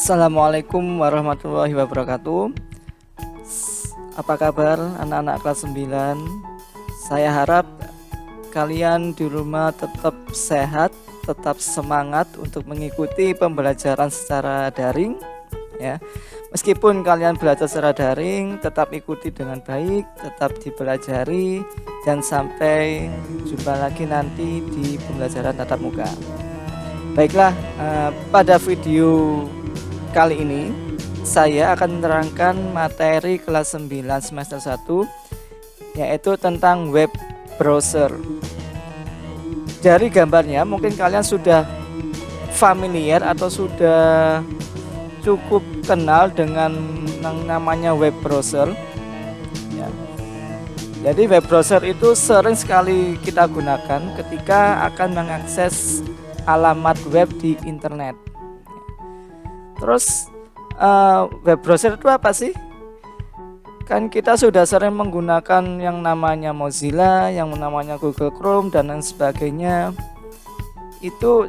Assalamualaikum warahmatullahi wabarakatuh. Apa kabar anak-anak kelas 9? Saya harap kalian di rumah tetap sehat, tetap semangat untuk mengikuti pembelajaran secara daring ya. Meskipun kalian belajar secara daring, tetap ikuti dengan baik, tetap dipelajari, dan sampai jumpa lagi nanti di pembelajaran tatap muka. Baiklah, pada video kali ini saya akan menerangkan materi kelas 9 semester 1, yaitu tentang web browser. Dari gambarnya mungkin kalian sudah familiar atau sudah cukup kenal dengan yang namanya web browser ya. Jadi web browser itu sering sekali kita gunakan ketika akan mengakses alamat web di internet. Terus web browser itu apa sih? Kan kita sudah sering menggunakan yang namanya Mozilla, yang namanya Google Chrome dan lain sebagainya. Itu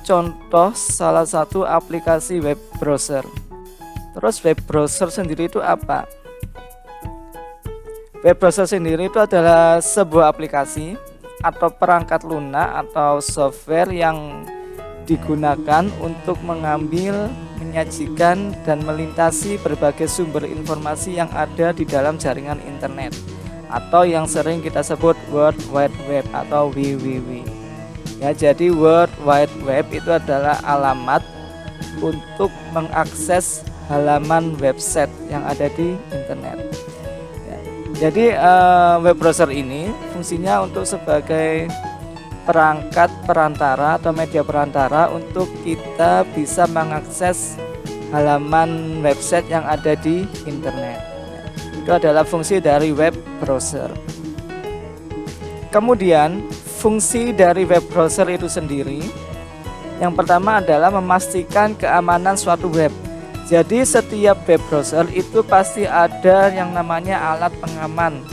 contoh salah satu aplikasi web browser. Terus web browser sendiri itu apa? Web browser sendiri itu adalah sebuah aplikasi atau perangkat lunak atau software yang digunakan untuk mengambil, menyajikan, dan melintasi berbagai sumber informasi yang ada di dalam jaringan internet atau yang sering kita sebut World Wide Web atau WWW. Ya, jadi World Wide Web itu adalah alamat untuk mengakses halaman website yang ada di internet. Ya, jadi web browser ini fungsinya untuk sebagai perangkat perantara atau media perantara untuk kita bisa mengakses halaman website yang ada di internet. Itu adalah fungsi dari web browser. Kemudian fungsi dari web browser itu sendiri, yang pertama adalah memastikan keamanan suatu web. Jadi setiap web browser itu pasti ada yang namanya alat pengaman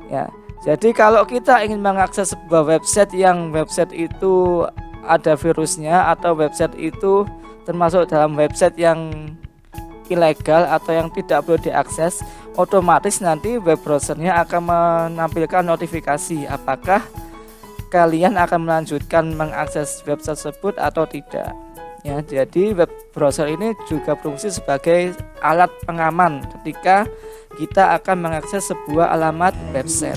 ya. Jadi kalau kita ingin mengakses sebuah website yang website itu ada virusnya atau website itu termasuk dalam website yang ilegal atau yang tidak perlu diakses, otomatis nanti web browsernya akan menampilkan notifikasi apakah kalian akan melanjutkan mengakses website tersebut atau tidak. Ya, jadi web browser ini juga berfungsi sebagai alat pengaman ketika kita akan mengakses sebuah alamat website.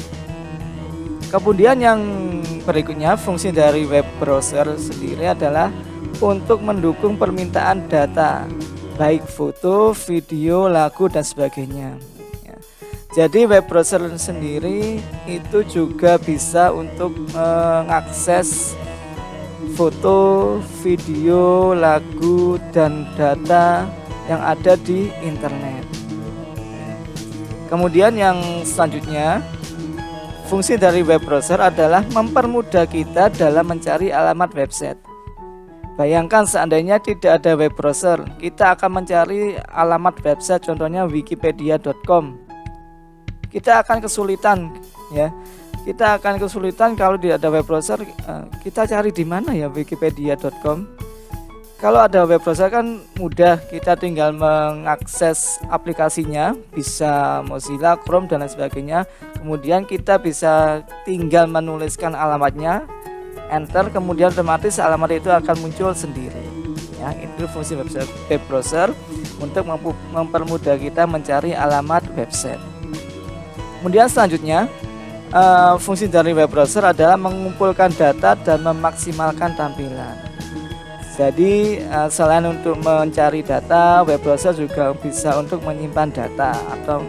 Kemudian yang berikutnya, fungsi dari web browser sendiri adalah untuk mendukung permintaan data, baik foto, video, lagu, dan sebagainya. Jadi web browser sendiri itu juga bisa untuk mengakses foto, video, lagu, dan data yang ada di internet. Kemudian yang selanjutnya, fungsi dari web browser adalah mempermudah kita dalam mencari alamat website. Bayangkan seandainya tidak ada web browser, kita akan mencari alamat website, contohnya wikipedia.com. Kita akan kesulitan ya. Kita akan kesulitan kalau tidak ada web browser. Kita cari di mana ya wikipedia.com? Kalau ada web browser kan mudah, kita tinggal mengakses aplikasinya, bisa Mozilla, Chrome, dan lain sebagainya. Kemudian kita bisa tinggal menuliskan alamatnya, enter, kemudian otomatis alamat itu akan muncul sendiri. Ya, itu fungsi web browser untuk mempermudah kita mencari alamat website. Kemudian selanjutnya, fungsi dari web browser adalah mengumpulkan data dan memaksimalkan tampilan. Jadi selain untuk mencari data, web browser juga bisa untuk menyimpan data atau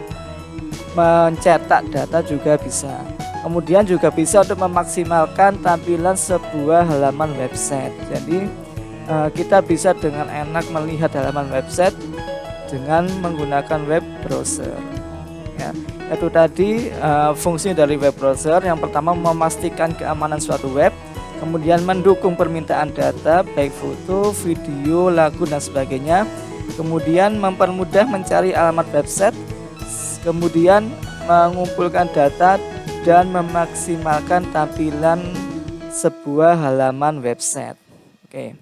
mencetak data juga bisa. Kemudian juga bisa untuk memaksimalkan tampilan sebuah halaman website. Jadi kita bisa dengan enak melihat halaman website dengan menggunakan web browser. Ya, itu tadi fungsi dari web browser. Yang pertama, memastikan keamanan suatu web. Kemudian mendukung permintaan data baik foto, video, lagu, dan sebagainya. Kemudian mempermudah mencari alamat website. Kemudian mengumpulkan data dan memaksimalkan tampilan sebuah halaman website. Oke.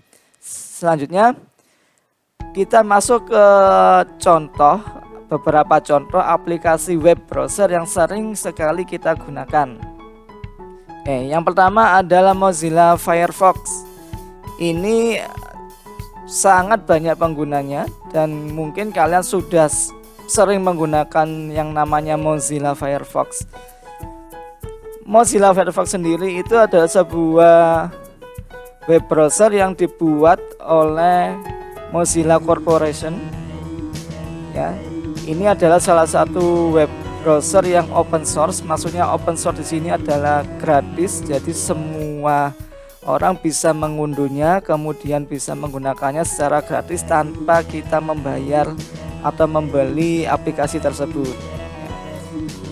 Selanjutnya Kita masuk ke beberapa contoh aplikasi web browser yang sering sekali kita gunakan. Yang pertama adalah Mozilla Firefox. Ini sangat banyak penggunanya dan mungkin kalian sudah sering menggunakan yang namanya Mozilla Firefox. Mozilla Firefox sendiri itu adalah sebuah web browser yang dibuat oleh Mozilla Corporation. Ya, ini adalah salah satu web browser yang open source. Maksudnya open source di sini adalah gratis, jadi semua orang bisa mengunduhnya, kemudian bisa menggunakannya secara gratis tanpa kita membayar atau membeli aplikasi tersebut.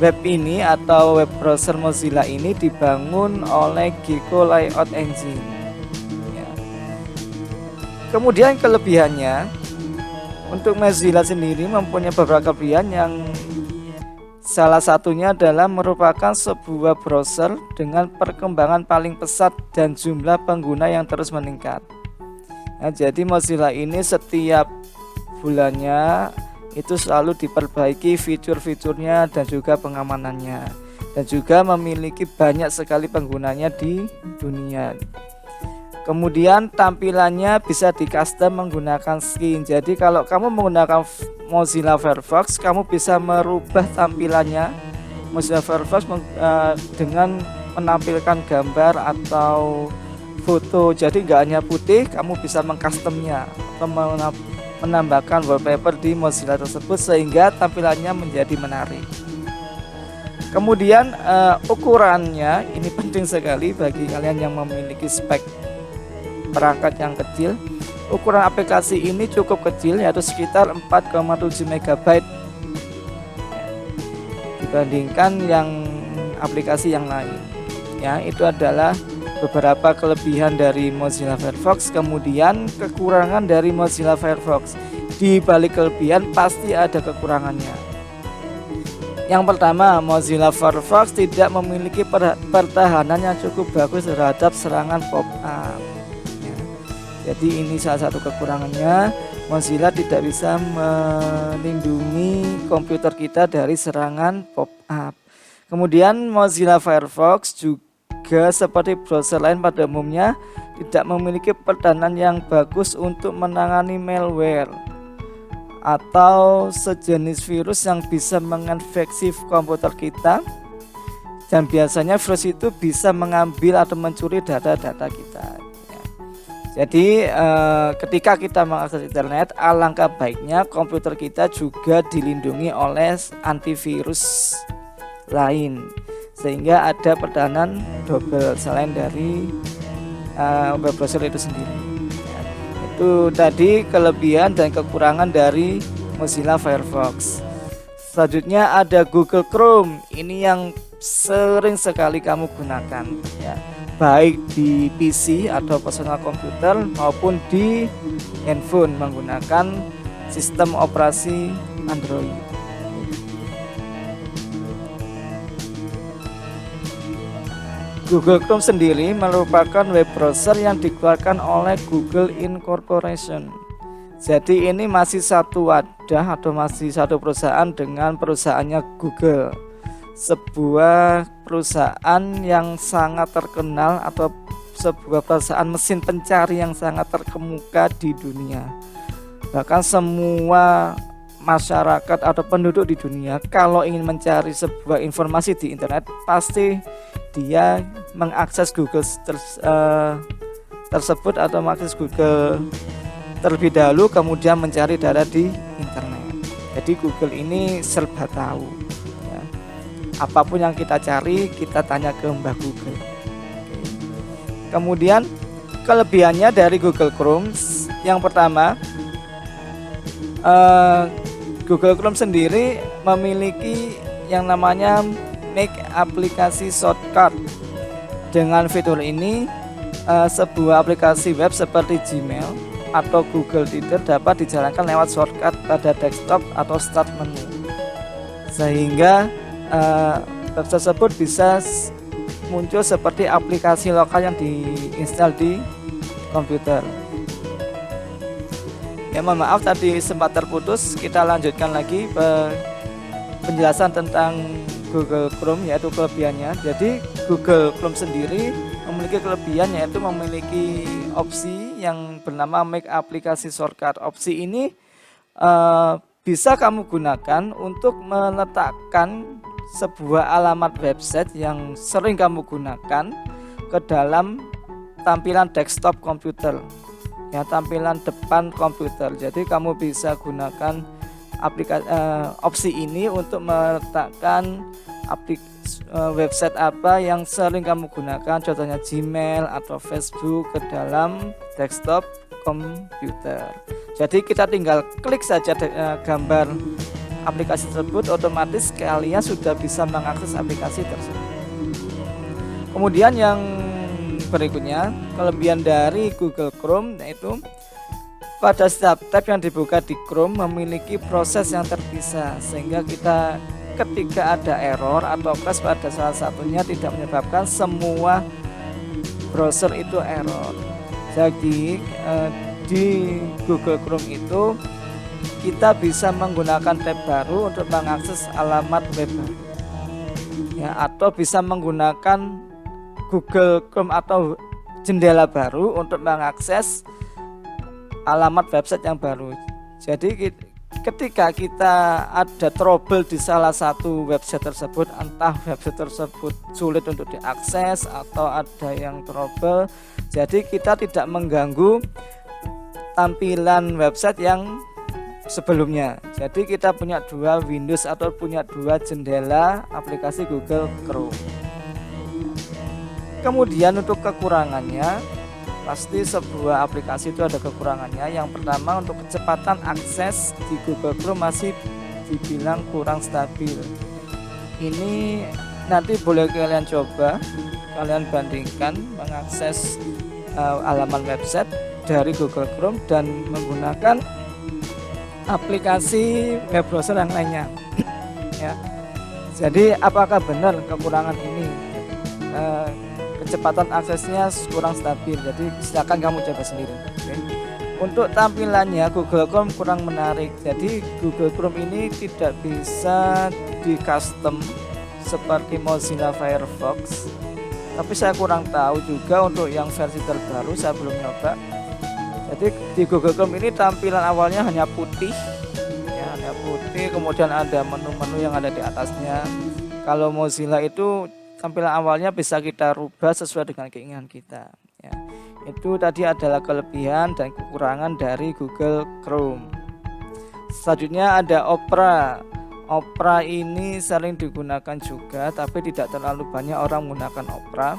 Web ini atau web browser Mozilla ini dibangun oleh Gecko Layout Engine. Kemudian kelebihannya, untuk Mozilla sendiri mempunyai beberapa kelebihan yang salah satunya adalah merupakan sebuah browser dengan perkembangan paling pesat dan jumlah pengguna yang terus meningkat. Jadi Mozilla ini setiap bulannya itu selalu diperbaiki fitur-fiturnya dan juga pengamanannya, dan juga memiliki banyak sekali penggunanya di dunia. Kemudian tampilannya bisa di custom menggunakan skin. Jadi kalau kamu menggunakan Mozilla Firefox, kamu bisa merubah tampilannya Mozilla Firefox dengan menampilkan gambar atau foto. Jadi nggak hanya putih, kamu bisa mengcustomnya atau menambahkan wallpaper di Mozilla tersebut sehingga tampilannya menjadi menarik. Kemudian ukurannya ini penting sekali bagi kalian yang memiliki spek perangkat yang kecil. Ukuran aplikasi ini cukup kecil, yaitu sekitar 4,7 MB dibandingkan yang aplikasi yang lain. Ya, itu adalah beberapa kelebihan dari Mozilla Firefox. Kemudian kekurangan dari Mozilla Firefox. Di balik kelebihan pasti ada kekurangannya. Yang pertama, Mozilla Firefox tidak memiliki pertahanan yang cukup bagus terhadap serangan pop-up. Jadi ini salah satu kekurangannya. Mozilla tidak bisa melindungi komputer kita dari serangan pop-up. Kemudian Mozilla Firefox juga seperti browser lain pada umumnya tidak memiliki pertahanan yang bagus untuk menangani malware atau sejenis virus yang bisa menginfeksi komputer kita, dan biasanya virus itu bisa mengambil atau mencuri data-data kita. Jadi ketika kita mengakses internet, alangkah baiknya komputer kita juga dilindungi oleh antivirus lain sehingga ada pertahanan double selain dari web browser itu sendiri. Itu tadi kelebihan dan kekurangan dari Mozilla Firefox. Selanjutnya ada Google Chrome. Ini yang sering sekali kamu gunakan, ya, baik di PC atau personal komputer maupun di handphone menggunakan sistem operasi Android. Google Chrome sendiri merupakan web browser yang dikeluarkan oleh Google Incorporation. Jadi ini masih satu wadah atau masih satu perusahaan dengan perusahaannya Google, sebuah perusahaan yang sangat terkenal atau sebuah perusahaan mesin pencari yang sangat terkemuka di dunia. Bahkan semua masyarakat atau penduduk di dunia kalau ingin mencari sebuah informasi di internet pasti dia mengakses Google tersebut atau mengakses Google terlebih dahulu, kemudian mencari data di internet. Jadi Google ini serba tahu, ya. Apapun yang kita cari kita tanya ke Mbah Google. Kemudian kelebihannya dari Google Chrome, yang pertama, Google Chrome sendiri memiliki yang namanya Make aplikasi shortcut. Dengan fitur ini, sebuah aplikasi web seperti Gmail atau Google Reader dapat dijalankan lewat shortcut pada desktop atau start menu, sehingga web tersebut bisa muncul seperti aplikasi lokal yang diinstal di komputer. Ya, mohon maaf tadi sempat terputus. Kita lanjutkan lagi penjelasan tentang Google Chrome, yaitu kelebihannya. Jadi Google Chrome sendiri memiliki kelebihan, yaitu memiliki opsi yang bernama Make Aplikasi Shortcut. Opsi ini bisa kamu gunakan untuk meletakkan sebuah alamat website yang sering kamu gunakan ke dalam tampilan desktop komputer, ya, tampilan depan komputer. Jadi kamu bisa gunakan opsi ini untuk meletakkan website apa yang sering kamu gunakan, contohnya Gmail atau Facebook, ke dalam desktop komputer. Jadi kita tinggal klik saja gambar aplikasi tersebut, otomatis kalian sudah bisa mengakses aplikasi tersebut. Kemudian yang berikutnya, kelebihan dari Google Chrome, yaitu pada setiap tab yang dibuka di Chrome memiliki proses yang terpisah, sehingga kita ketika ada error atau crash pada salah satunya tidak menyebabkan semua browser itu error. Jadi di Google Chrome itu kita bisa menggunakan tab baru untuk mengakses alamat web baru, ya, atau bisa menggunakan Google Chrome atau jendela baru untuk mengakses alamat website yang baru. Jadi ketika kita ada trouble di salah satu website tersebut, entah website tersebut sulit untuk diakses atau ada yang trouble, jadi kita tidak mengganggu tampilan website yang sebelumnya. Jadi kita punya dua Windows atau punya dua jendela aplikasi Google Chrome. Kemudian untuk kekurangannya, pasti sebuah aplikasi itu ada kekurangannya. Yang pertama, untuk kecepatan akses di Google Chrome masih dibilang kurang stabil. Ini nanti boleh kalian coba, kalian bandingkan mengakses halaman website dari Google Chrome dan menggunakan aplikasi web browser yang lainnya. Ya. Jadi apakah benar kekurangan ini? Kecepatan aksesnya kurang stabil. Jadi silakan kamu coba sendiri. Okay. Untuk tampilannya Google Chrome kurang menarik. Jadi Google Chrome ini tidak bisa di custom seperti Mozilla Firefox. Tapi saya kurang tahu juga untuk yang versi terbaru, saya belum nyoba. Jadi di Google Chrome ini tampilan awalnya hanya putih, ya, hanya putih. Kemudian ada menu-menu yang ada di atasnya. Kalau Mozilla itu tampilan awalnya bisa kita rubah sesuai dengan keinginan kita. Ya. Itu tadi adalah kelebihan dan kekurangan dari Google Chrome. Selanjutnya ada Opera. Opera ini sering digunakan juga, tapi tidak terlalu banyak orang menggunakan Opera.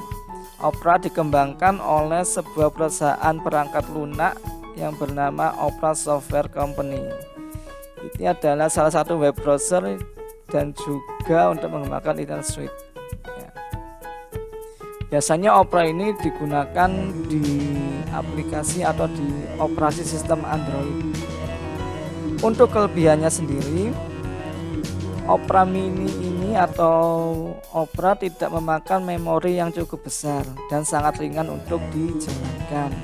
Opera dikembangkan oleh sebuah perusahaan perangkat lunak yang bernama Opera Software Company. Ini adalah salah satu web browser dan juga untuk mengembangkan Internet Suite. Ya. Biasanya Opera ini digunakan di aplikasi atau di operasi sistem Android. Untuk kelebihannya sendiri, Opera Mini ini atau Opera tidak memakan memori yang cukup besar dan sangat ringan untuk dijalankan.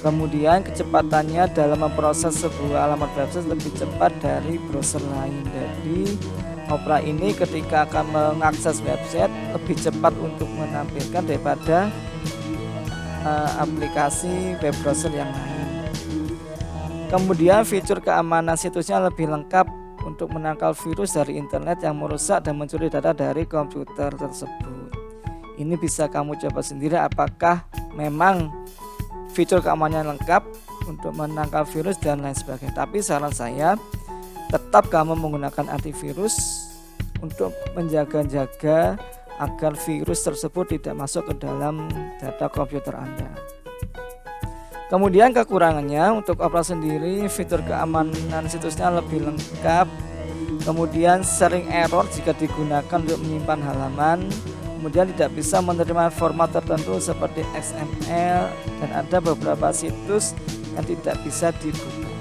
Kemudian kecepatannya dalam memproses sebuah alamat website lebih cepat dari browser lain. Jadi Opera ini ketika akan mengakses website lebih cepat untuk menampilkan daripada aplikasi web browser yang lain. Kemudian fitur keamanan situsnya lebih lengkap untuk menangkal virus dari internet yang merusak dan mencuri data dari komputer tersebut. Ini bisa kamu coba sendiri apakah memang fitur keamanan lengkap untuk menangkal virus dan lain sebagainya. Tapi saran saya tetap kamu menggunakan antivirus untuk menjaga-jaga agar virus tersebut tidak masuk ke dalam data komputer Anda. Kemudian kekurangannya, untuk Opera sendiri fitur keamanan situsnya lebih lengkap. Kemudian sering error jika digunakan untuk menyimpan halaman. Kemudian tidak bisa menerima format tertentu seperti XML dan ada beberapa situs yang tidak bisa dibuka.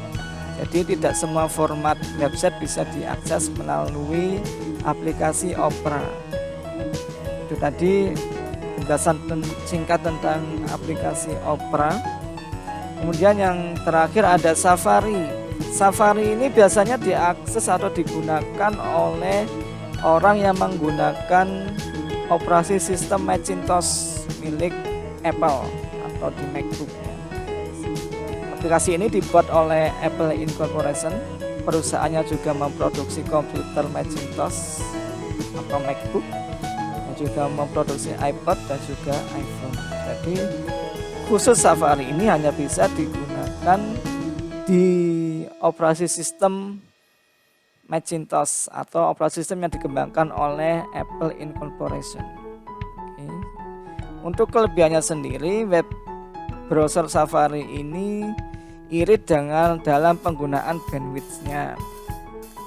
Jadi tidak semua format website bisa diakses melalui aplikasi Opera. Itu tadi penjelasan singkat tentang aplikasi Opera. Kemudian yang terakhir ada Safari. Safari ini biasanya diakses atau digunakan oleh orang yang menggunakan operasi sistem Macintosh milik Apple atau di MacBook. Aplikasi ini dibuat oleh Apple Incorporation. Perusahaannya juga memproduksi komputer Macintosh atau MacBook, dan juga memproduksi iPod dan juga iPhone. Jadi khusus Safari ini hanya bisa digunakan di operasi sistem Macintosh atau operasi sistem yang dikembangkan oleh Apple Incorporation. Oke. Untuk kelebihannya sendiri, web browser Safari ini irit dalam penggunaan bandwidth-nya.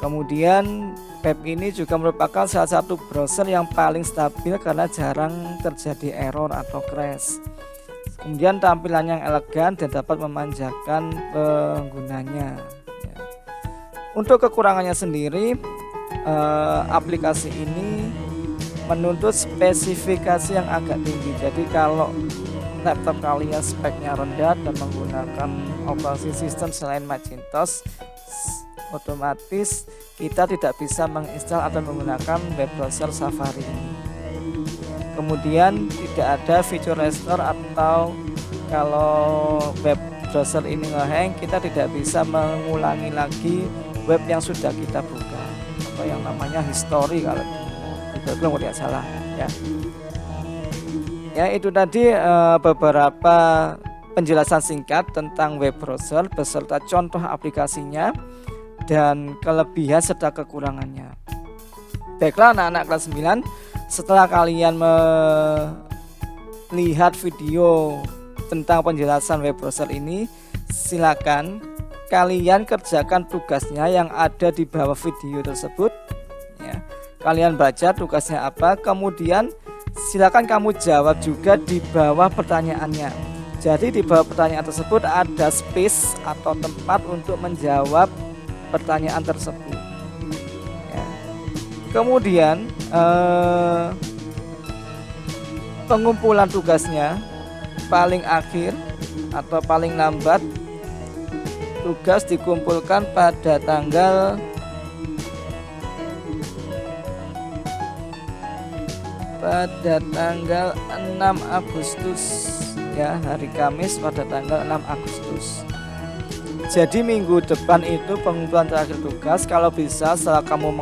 Kemudian web ini juga merupakan salah satu browser yang paling stabil karena jarang terjadi error atau crash. Kemudian tampilan yang elegan dan dapat memanjakan penggunanya. Untuk kekurangannya sendiri, aplikasi ini menuntut spesifikasi yang agak tinggi. Jadi kalau laptop kalian speknya rendah dan menggunakan operasi sistem selain Macintosh, otomatis kita tidak bisa menginstal atau menggunakan web browser Safari ini. Kemudian tidak ada fitur restore, atau kalau web browser ini ngehang, kita tidak bisa mengulangi lagi web yang sudah kita buka, atau yang namanya history kalau di Google tidak salah ya. Ya, itu tadi beberapa penjelasan singkat tentang web browser beserta contoh aplikasinya dan kelebihan serta kekurangannya. Baiklah anak-anak kelas 9, setelah kalian melihat video tentang penjelasan web browser ini, silakan kalian kerjakan tugasnya yang ada di bawah video tersebut ya. Kalian baca tugasnya apa, kemudian silakan kamu jawab juga di bawah pertanyaannya. Jadi di bawah pertanyaan tersebut ada space atau tempat untuk menjawab pertanyaan tersebut ya. Kemudian pengumpulan tugasnya paling akhir atau paling lambat tugas dikumpulkan pada tanggal 6 Agustus ya, hari Kamis pada tanggal 6 Agustus. Jadi minggu depan itu pengumpulan terakhir tugas. Kalau bisa setelah kamu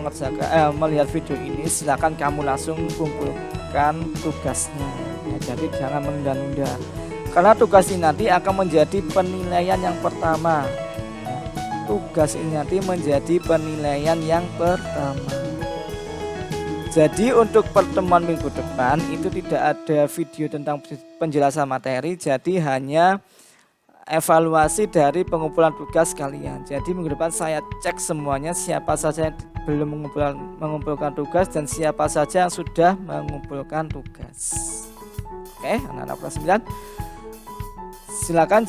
melihat video ini, silakan kamu langsung kumpulkan tugasnya ya, jadi jangan menunda-nunda, karena tugas ini nanti akan menjadi penilaian yang pertama ya. Tugas ini nanti menjadi penilaian yang pertama. Jadi untuk pertemuan minggu depan itu tidak ada video tentang penjelasan materi, jadi hanya evaluasi dari pengumpulan tugas kalian. Jadi minggu depan saya cek semuanya siapa saja yang belum mengumpulkan tugas dan siapa saja yang sudah mengumpulkan tugas. Oke, anak-anak kelas 9, silakan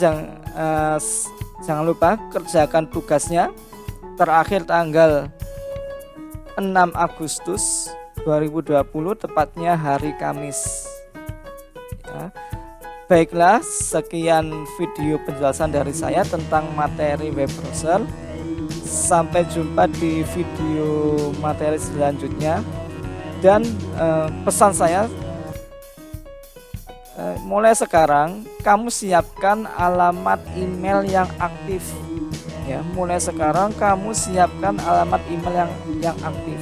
jangan lupa kerjakan tugasnya. Terakhir tanggal 6 Agustus 2020, tepatnya hari Kamis ya. Baiklah, sekian video penjelasan dari saya tentang materi web browser. Sampai jumpa di video materi selanjutnya. Dan pesan saya, mulai sekarang kamu siapkan alamat email yang aktif ya. Mulai sekarang kamu siapkan alamat email yang aktif,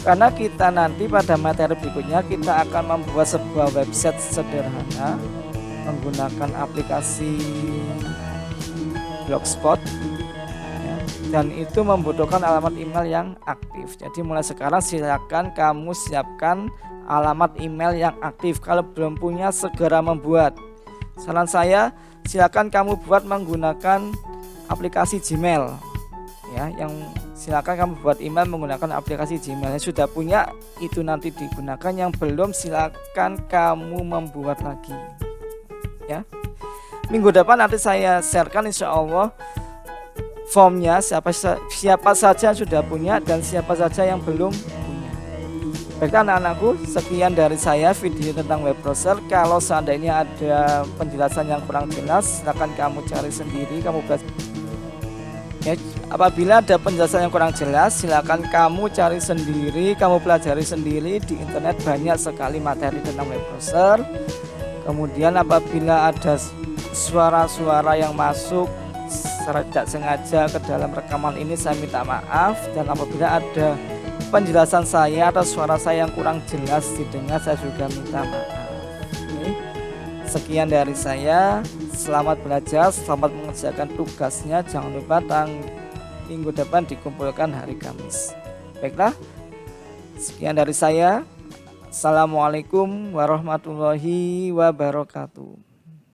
karena kita nanti pada materi berikutnya kita akan membuat sebuah website sederhana menggunakan aplikasi Blogspot ya, dan itu membutuhkan alamat email yang aktif. Jadi mulai sekarang silakan kamu siapkan alamat email yang aktif. Kalau belum punya, segera membuat. Saran saya, silakan kamu buat menggunakan aplikasi Gmail ya, yang silakan kamu buat email menggunakan aplikasi Gmail. Yang sudah punya itu nanti digunakan, yang belum silakan kamu membuat lagi ya. Minggu depan nanti saya sharekan insya Allah formnya, siapa saja yang sudah punya dan siapa saja yang belum punya. Baiklah anak-anakku, sekian dari saya video tentang web browser. Kalau seandainya ada penjelasan yang kurang jelas, silakan kamu cari sendiri, kamu belajar. Ya, apabila ada penjelasan yang kurang jelas, silakan kamu cari sendiri, kamu pelajari sendiri di internet, banyak sekali materi tentang web browser. Kemudian apabila ada suara-suara yang masuk secara tidak sengaja ke dalam rekaman ini, saya minta maaf. Dan apabila ada penjelasan saya atau suara saya yang kurang jelas didengar, saya juga minta maaf. Oke. Sekian dari saya. Selamat belajar, selamat mengerjakan tugasnya. Jangan lupa minggu depan dikumpulkan hari Kamis. Baiklah, sekian dari saya. Assalamualaikum warahmatullahi wabarakatuh.